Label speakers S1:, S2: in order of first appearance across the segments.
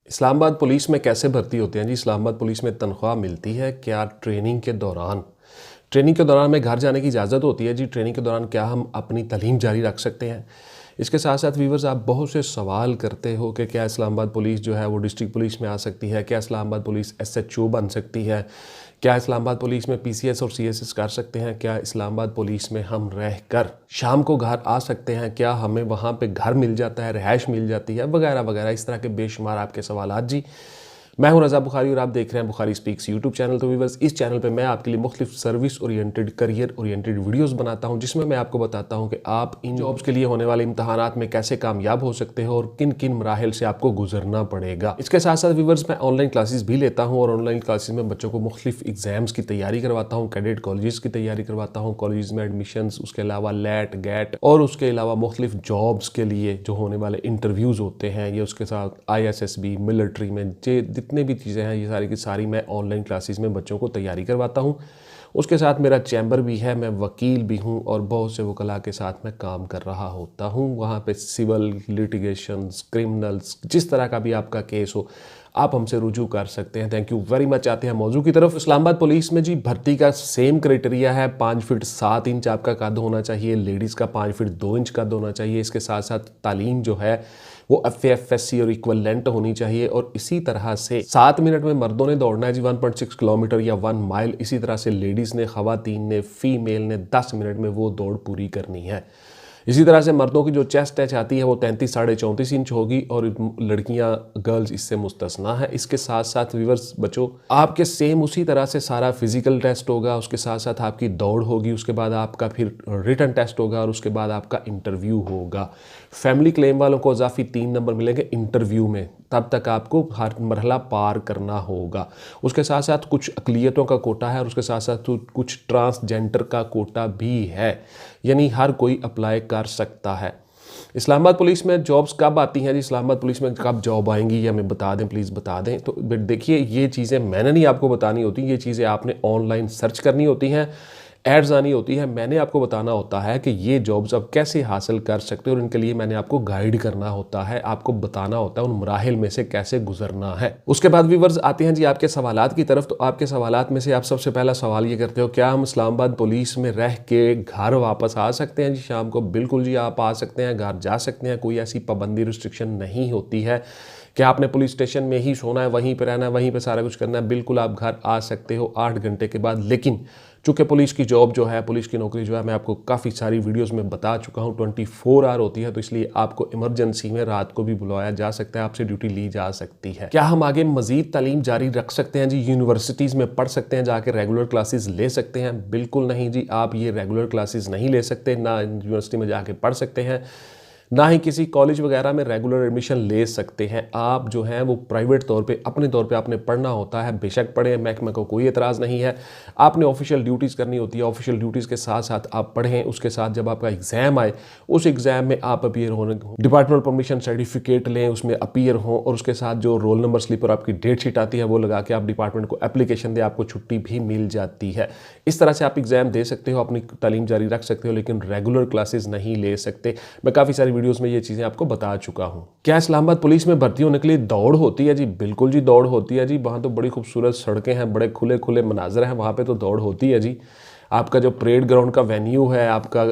S1: Islamabad police में कैसे भर्ती होते हैं जी? इस्लामाबाद पुलिस में तनख्वाह मिलती है क्या? ट्रेनिंग के दौरान हमें घर जाने की इजाज़त होती है जी? ट्रेनिंग के दौरान क्या हम अपनी तालीम जारी रख सकते हैं? इसके साथ साथ व्यूवर्स, आप बहुत से सवाल करते हो कि क्या इस्लामाबाद पुलिस जो है वो डिस्ट्रिक्ट पुलिस में आ सकती है? क्या इस्लामाबाद पुलिस SHO बन सकती है? क्या इस्लामाबाद पुलिस में PCS और CSS कर सकते हैं? क्या इस्लामाबाद पुलिस में हम रह कर शाम को घर आ सकते हैं? क्या हमें वहाँ पे घर मिल जाता है, रिहाइश मिल जाती है, वगैरह वगैरह। इस तरह के बेशुमार आपके सवाल जी। मैं हूं रज़ा बुखारी और आप देख रहे हैं बुखारी स्पीक्स यूट्यूब चैनल। तो व्यूअर्स, इस चैनल पे मैं आपके लिए मुख्तलिफ service oriented, career oriented videos बनाता हूं, जिसमें मैं आपको बताता हूं कि आप इन जॉब्स के लिए होने वाले इम्तहानात में कैसे कामयाब हो सकते हो और किन किन मराहिल से आपको गुजरना पड़ेगा। इसके साथ साथ व्यूअर्स, मैं ऑनलाइन क्लासेस भी लेता हूँ और ऑनलाइन क्लासेस में बच्चों को मुख्तलिफ एग्जाम्स की तैयारी करवाता हूँ, कैडेट कॉलेजेस की तैयारी करवाता हूँ, कॉलेज में एडमिशन, उसके अलावा लेट गेट और उसके अलावा मुख्तलिफ जॉब्स के लिए जो होने वाले इंटरव्यूज़ होते हैं, ये उसके साथ ISSB, मिलिट्री में जितने भी चीज़ें हैं, सारी की सारी मैं ऑनलाइन क्लासेस में बच्चों को तैयारी करवाता हूं। उसके साथ मेरा चैम्बर भी है, मैं वकील भी हूं और बहुत से वकला के साथ मैं काम कर रहा होता हूं। वहां पे सिविल लिटिगेशंस, क्रिमिनल्स, जिस तरह का भी आपका केस हो, आप हमसे रुजू कर सकते हैं। Thank you very much. आते हैं मौजू की तरफ। इस्लामाबाद पुलिस में जी भर्ती का सेम क्राइटेरिया है। 5 फीट 7 इंच आपका कद होना चाहिए, लेडीज़ का 5 फीट 2 इंच कद होना चाहिए। इसके साथ साथ तालीम जो है वो FA/FSC और इक्वलेंट होनी चाहिए। और इसी तरह से 7 मिनट में मर्दों ने दौड़ना है जी 1.6 किलोमीटर या 1 माइल। इसी तरह से लेडीज़ ने, ख़वातीन ने, फीमेल ने 10 मिनट में वो दौड़ पूरी करनी है। इसी तरह से मर्दों की जो चेस्ट टच आती है वो 33 साढ़े 34 इंच होगी और लड़कियां, गर्ल्स इससे मुस्तस्ना है। इसके साथ साथ व्यूअर्स बच्चों, आपके सेम उसी तरह से सारा फिजिकल टेस्ट होगा, उसके साथ साथ आपकी दौड़ होगी, उसके बाद आपका फिर रिटन टेस्ट होगा और उसके बाद आपका इंटरव्यू होगा। फैमिली क्लेम वालों को इजाफी 3 नंबर मिलेंगे इंटरव्यू में, तब तक आपको हर मरहला पार करना होगा। उसके साथ साथ कुछ अकलियतों का कोटा है और उसके साथ साथ कुछ ट्रांसजेंडर का कोटा भी है, यानी हर कोई अप्लाई कर सकता है। इस्लामाबाद पुलिस में जॉब्स कब आती हैं जी? इस्लामाबाद पुलिस में कब जॉब आएंगी ये हमें बता दें, प्लीज़ बता दें। तो देखिए, ये चीज़ें मैंने नहीं आपको बतानी होती, ये चीज़ें आपने ऑनलाइन सर्च करनी होती हैं, एड्स आनी होती है। मैंने आपको बताना होता है कि ये जॉब्स आप कैसे हासिल कर सकते हो और इनके लिए मैंने आपको गाइड करना होता है, आपको बताना होता है उन मराहिल में से कैसे गुजरना है। उसके बाद व्यूअर्स आते हैं जी आपके सवालात की तरफ। तो आपके सवालात में से आप सबसे पहला सवाल ये करते हो, क्या हम इस्लामाबाद पुलिस में रह के घर वापस आ सकते हैं जी शाम को? बिल्कुल जी, आप आ सकते हैं, घर जा सकते हैं, कोई ऐसी पाबंदी रिस्ट्रिक्शन नहीं होती है कि आपने पुलिस स्टेशन में ही सोना है, वहीं पर रहना है, वहीं पर सारा कुछ करना है। बिल्कुल आप घर आ सकते हो 8 घंटे के बाद। लेकिन चूँकि पुलिस की जॉब जो है, पुलिस की नौकरी जो है, मैं आपको काफ़ी सारी वीडियोस में बता चुका हूँ, 24 आवर होती है, तो इसलिए आपको इमरजेंसी में रात को भी बुलाया जा सकता है, आपसे ड्यूटी ली जा सकती है। क्या हम आगे मजीद तालीम जारी रख सकते हैं जी? यूनिवर्सिटीज़ में पढ़ सकते हैं, जाके रेगुलर क्लासेस ले सकते हैं? बिल्कुल नहीं जी, आप ये रेगुलर क्लासेस नहीं ले सकते, ना यूनिवर्सिटी में जाके पढ़ सकते हैं, ना ही किसी कॉलेज वगैरह में रेगुलर एडमिशन ले सकते हैं। आप जो हैं वो प्राइवेट तौर पे, अपने तौर पे आपने पढ़ना होता है। बेशक पढ़ें, महकमे को कोई एतराज़ नहीं है। आपने ऑफिशियल ड्यूटीज़ करनी होती है, ऑफिशियल ड्यूटीज़ के साथ साथ आप पढ़ें। उसके साथ जब आपका एग्ज़ाम आए, उस एग्ज़ाम में आप अपीयर होने, डिपार्टमेंट परमिशन सर्टिफिकेट लें, उसमें अपीयर हों और उसके साथ जो रोल नंबर स्लिप और आपकी डेट शीट आती है वो लगा के आप डिपार्टमेंट को एप्लीकेशन दें, आपको छुट्टी भी मिल जाती है। इस तरह से आप एग्ज़ाम दे सकते हो, अपनी तालीम जारी रख सकते हो, लेकिन रेगुलर क्लासेस नहीं ले सकते। मैं काफ़ी सारी वीडियोस में ये चीज़ें आपको बता चुका हूं। क्या इस्लामाबाद पुलिस में भर्ती होने के लिए दौड़ होती है जी? बिल्कुल जी, दौड़ होती है जी। वहां तो बड़ी खूबसूरत सड़कें हैं, बड़े खुले खुले मनाजर हैं, वहां पे तो दौड़ होती है जी। आपका जो परेड ग्राउंड का वेन्यू है, आपका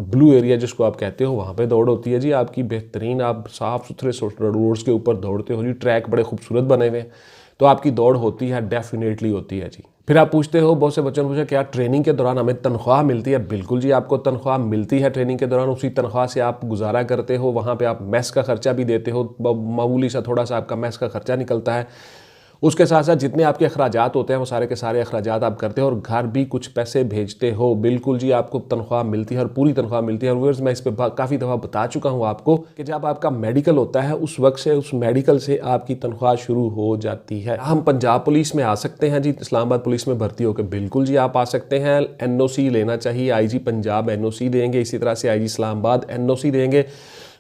S1: ब्लू एरिया जिसको आप कहते हो, वहाँ पे दौड़ होती है जी आपकी। बेहतरीन, आप साफ़ सुथरे रोड्स के ऊपर दौड़ते हो जी, ट्रैक बड़े खूबसूरत बने हुए हैं, तो आपकी दौड़ होती है, डेफिनेटली होती है जी। फिर आप पूछते हो, बहुत से बच्चों ने पूछा, क्या ट्रेनिंग के दौरान हमें तनख्वाह मिलती है? बिल्कुल जी, आपको तनख्वाह मिलती है ट्रेनिंग के दौरान। उसी तनख्वाह से आप गुजारा करते हो, वहाँ पे आप मेस का खर्चा भी देते हो, मामूली सा थोड़ा सा आपका मेस का खर्चा निकलता है। उसके साथ साथ जितने आपके अखराजात होते हैं वो सारे के सारे अखराजात आप करते हो और घर भी कुछ पैसे भेजते हो। बिल्कुल जी, आपको तनख्वाह मिलती है और पूरी तनख्वाह मिलती है। और मैं इस पर काफ़ी दफ़ा बता चुका हूँ आपको कि जब आपका मेडिकल होता है उस वक्त से, उस मेडिकल से आपकी तनख्वाह शुरू हो जाती है। हम पंजाब पुलिस में आ सकते हैं जी इस्लामाबाद पुलिस में भर्ती होकर? बिल्कुल जी, आप आ सकते हैं। NOC लेना चाहिए, IG पंजाब NOC देंगे, इसी तरह से IG इस्लामाबाद NOC देंगे।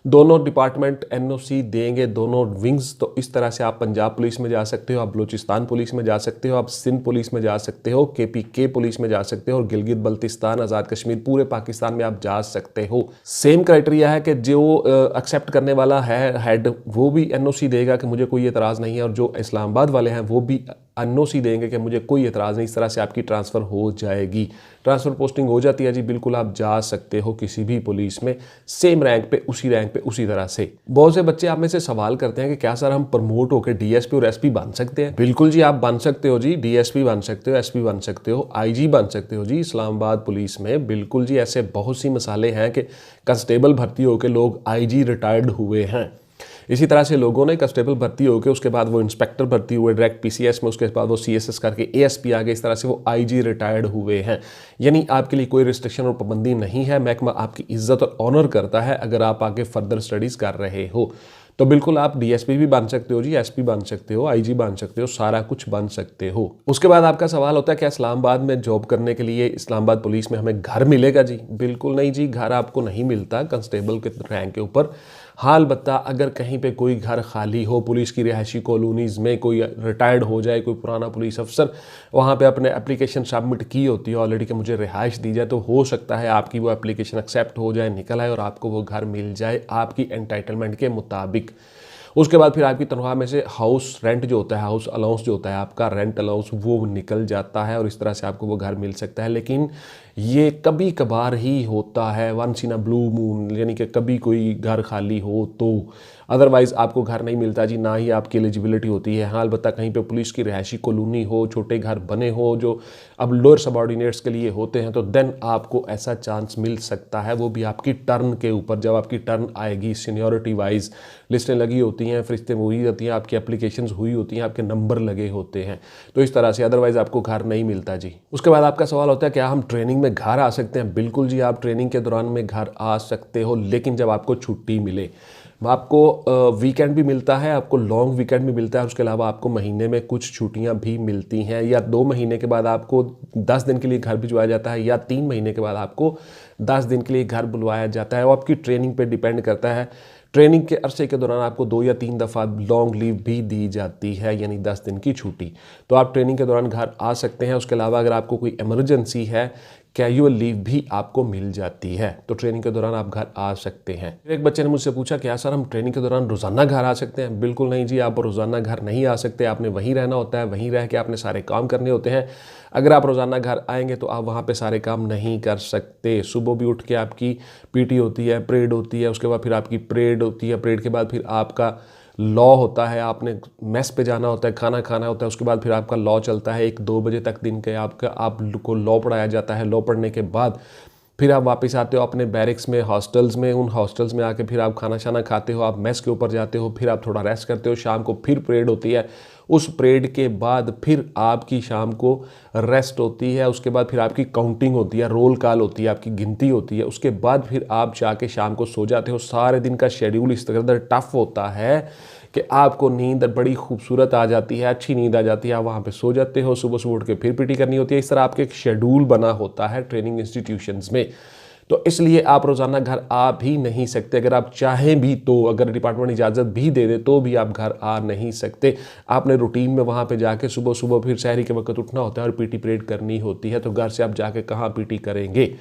S1: दोनों डिपार्टमेंट एनओसी देंगे, दोनों विंग्स। तो इस तरह से आप पंजाब पुलिस में जा सकते हो, आप बलूचिस्तान पुलिस में जा सकते हो, आप सिंध पुलिस में जा सकते हो, केपीके पुलिस में जा सकते हो, और गिलगित बल्तिस्तान, आज़ाद कश्मीर, पूरे पाकिस्तान में आप जा सकते हो। सेम क्राइटेरिया है कि जो एक्सेप्ट करने वाला है हेड, वो भी एनओसी देगा कि मुझे कोई एतराज़ नहीं है, और जो इस्लामाबाद वाले हैं वो भी एनओसी देंगे कि मुझे कोई एतराज़ नहीं। इस तरह से आपकी ट्रांसफ़र हो जाएगी, ट्रांसफ़र पोस्टिंग हो जाती है जी। बिल्कुल आप जा सकते हो किसी भी पुलिस में, सेम रैंक पे, उसी रैंक पे, उसी तरह से। बहुत से बच्चे आप में से सवाल करते हैं कि क्या सर हम प्रमोट होकर डीएसपी और एसपी बन सकते हैं? बिल्कुल जी, आप बन सकते हो जी, डीएसपी बन सकते हो, एसपी बन सकते हो, आईजी बन सकते हो जी इस्लामाबाद पुलिस में। बिल्कुल जी, ऐसे बहुत सी मिसालें हैं कि कंस्टेबल भर्ती होकर लोग आईजी रिटायर्ड हुए हैं। इसी तरह से लोगों ने कंस्टेबल भर्ती होकर उसके बाद वो इंस्पेक्टर भर्ती हुए डायरेक्ट पीसीएस में, उसके बाद वो सीएसएस करके एएसपी आ गए, इस तरह से वो आईजी रिटायर्ड हुए हैं। यानी आपके लिए कोई रिस्ट्रिक्शन और पाबंदी नहीं है। महकमा आपकी इज्जत और ऑनर करता है अगर आप आगे फर्दर स्टडीज़ कर रहे हो। तो बिल्कुल आप डीएसपी भी बन सकते हो जी, एसपी बन सकते हो, आईजी बन सकते हो, सारा कुछ बन सकते हो। उसके बाद आपका सवाल होता है क्या इस्लामाबाद में जॉब करने के लिए इस्लामाबाद पुलिस में हमें घर मिलेगा जी? बिल्कुल नहीं जी, घर आपको नहीं मिलता कंस्टेबल के रैंक के ऊपर। हाँ, अलबत्ता अगर कहीं पे कोई घर खाली हो, पुलिस की रिहायशी कॉलोनीज़ में कोई रिटायर्ड हो जाए, कोई पुराना पुलिस अफसर वहाँ पे अपने एप्लीकेशन सबमिट की होती है ऑलरेडी कि मुझे रिहाइश दी जाए, तो हो सकता है आपकी वो एप्लीकेशन एक्सेप्ट हो जाए, निकल आए और आपको वो घर मिल जाए आपकी एंटाइटलमेंट के मुताबिक। उसके बाद फिर आपकी तनख्वाह में से हाउस रेंट जो होता है, हाउस अलाउंस जो होता है, आपका रेंट अलाउंस वो निकल जाता है और इस तरह से आपको वो घर मिल सकता है। लेकिन ये कभी कभार ही होता है, once in a blue moon, यानी कि कभी कोई घर खाली हो तो। अदरवाइज़ आपको घर नहीं मिलता जी, ना ही आपकी एलिजिबिलिटी होती है। हाँ, अलबत्ता कहीं पे पुलिस की रिहायशी कॉलोनी हो, छोटे घर बने हो जो अब लोअर सबॉर्डिनेट्स के लिए होते हैं, तो देन आपको ऐसा चांस मिल सकता है। वो भी आपकी टर्न के ऊपर, जब आपकी टर्न आएगी, सीनियरिटी वाइज लिस्टें लगी होती हैं, फरिश्तें हुई होती हैं, आपकी एप्लीकेशंस हुई होती हैं, आपके नंबर लगे होते हैं, तो इस तरह से अदरवाइज़ आपको घर नहीं मिलता जी। उसके बाद आपका सवाल होता है क्या हम ट्रेनिंग में घर आ सकते हैं? बिल्कुल जी, आप ट्रेनिंग के दौरान में घर आ सकते हो, लेकिन जब आपको छुट्टी मिले। आपको वीकेंड भी मिलता है, आपको लॉन्ग वीकेंड भी मिलता है, उसके अलावा आपको महीने में कुछ छुट्टियां भी मिलती हैं, या 2 महीने के बाद आपको 10 दिन के लिए घर भिजवाया जाता है, या 3 महीने के बाद आपको 10 दिन के लिए घर बुलवाया जाता है। वो आपकी ट्रेनिंग पे डिपेंड करता है। ट्रेनिंग के अरसे के दौरान आपको 2 या 3 दफ़ा लॉन्ग लीव भी दी जाती है, यानी 10 दिन की छुट्टी। तो आप ट्रेनिंग के दौरान घर आ सकते हैं। उसके अलावा अगर आपको कोई इमरजेंसी है, कैजुअल लीव भी आपको मिल जाती है, तो ट्रेनिंग के दौरान आप घर आ सकते हैं। एक बच्चे ने मुझसे पूछा क्या सर हम ट्रेनिंग के दौरान रोज़ाना घर आ सकते हैं? बिल्कुल नहीं जी, आप रोज़ाना घर नहीं आ सकते। आपने वहीं रहना होता है, वहीं रह के आपने सारे काम करने होते हैं। अगर आप रोज़ाना घर आएंगे तो आप वहाँ पे सारे काम नहीं कर सकते। सुबह भी उठ के आपकी पीटी होती है, परेड होती है, उसके बाद फिर आपकी परेड होती है, परेड के बाद फिर आपका लॉ होता है, आपने मेस पे जाना होता है, खाना खाना होता है, उसके बाद फिर आपका लॉ चलता है 1-2 बजे तक दिन के। आपको लॉ पढ़ाया जाता है। लॉ पढ़ने के बाद फिर आप वापस आते हो अपने बैरिक्स में, हॉस्टल्स में। उन हॉस्टल्स में आके फिर आप खाना शाना खाते हो, आप मेस के ऊपर जाते हो, फिर आप थोड़ा रेस्ट करते हो, शाम को फिर परेड होती है। उस परेड के बाद फिर आपकी शाम को रेस्ट होती है, उसके बाद फिर आपकी काउंटिंग होती है, रोल कॉल होती है, आपकी गिनती होती है, उसके बाद फिर आप जाके शाम को सो जाते हो। सारे दिन का शेड्यूल इस कदर टफ होता है कि आपको नींद बड़ी खूबसूरत आ जाती है, अच्छी नींद आ जाती है, आप वहाँ पे सो जाते हो, सुबह सुबह उठ के फिर पीटी करनी होती है। इस तरह आपके एक शेड्यूल बना होता है ट्रेनिंग इंस्टीट्यूशंस में। तो इसलिए आप रोज़ाना घर आ भी नहीं सकते। अगर आप चाहें भी तो, अगर डिपार्टमेंट इजाज़त भी दे दे तो भी आप घर आ नहीं सकते। आपने रूटीन में वहाँ पे जाके सुबह सुबह फिर शहरी के वक्त उठना होता है और पीटी परेड करनी होती है, तो घर से आप जाके कहाँ पीटी करेंगे?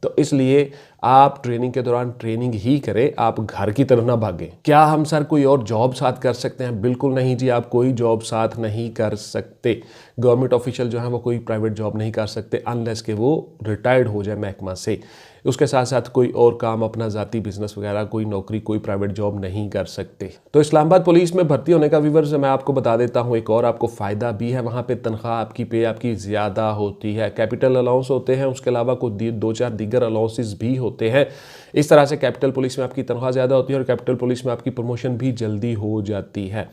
S1: तो इसलिए आप ट्रेनिंग के दौरान ट्रेनिंग ही करें, आप घर की तरफ ना भागें। क्या हम सर कोई और जॉब साथ कर सकते हैं? बिल्कुल नहीं जी, आप कोई जॉब साथ नहीं कर सकते। गवर्नमेंट ऑफिशियल जो है वो कोई प्राइवेट जॉब नहीं कर सकते अनलेस के वो रिटायर्ड हो जाए महकमा से। उसके साथ साथ कोई और काम, अपना ज़ाती बिजनेस वगैरह, कोई नौकरी, कोई प्राइवेट जॉब नहीं कर सकते। तो इस्लामाबाद पुलिस में भर्ती होने का व्यूअर्स मैं आपको बता देता हूँ, एक और आपको फ़ायदा भी है। वहाँ पे तनख्वाह आपकी पे आपकी ज़्यादा होती है, कैपिटल अलाउंस होते हैं, उसके अलावा कोई 2-4 दीगर अलाउंसेस भी होते हैं। इस तरह से कैपिटल पुलिस में आपकी तनख्वाह ज़्यादा होती है और कैपिटल पुलिस में आपकी प्रमोशन भी जल्दी हो जाती है,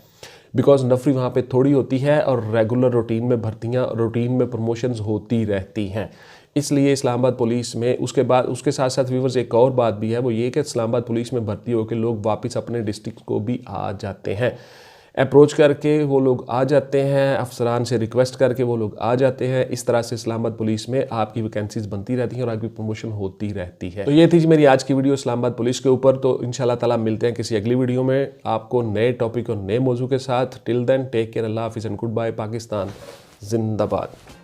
S1: बिकॉज नफरी वहाँ पे थोड़ी होती है और रेगुलर रूटीन में भर्तियाँ, रूटीन में प्रमोशंस होती रहती हैं। इसलिए इस्लामाबाद पुलिस में उसके बाद उसके साथ साथ व्यूअर्स एक और बात भी है, वो ये कि इस्लामाबाद पुलिस में भर्ती होकर लोग वापस अपने डिस्ट्रिक्ट को भी आ जाते हैं। अप्रोच करके वो लोग आ जाते हैं, अफसरान से रिक्वेस्ट करके वो लोग आ जाते हैं। इस तरह से इस्लामाबाद पुलिस में आपकी वैकेंसीज बनती रहती हैं और आपकी प्रमोशन होती रहती है। तो ये थी मेरी आज की वीडियो इस्लामाबाद पुलिस के ऊपर। तो इंशाल्लाह ताला मिलते हैं किसी अगली वीडियो में आपको नए टॉपिक और नए मौजू के साथ। टिल देन टेक केयर, अल्लाह हाफिज़ एंड गुड बाय। पाकिस्तान जिंदाबाद।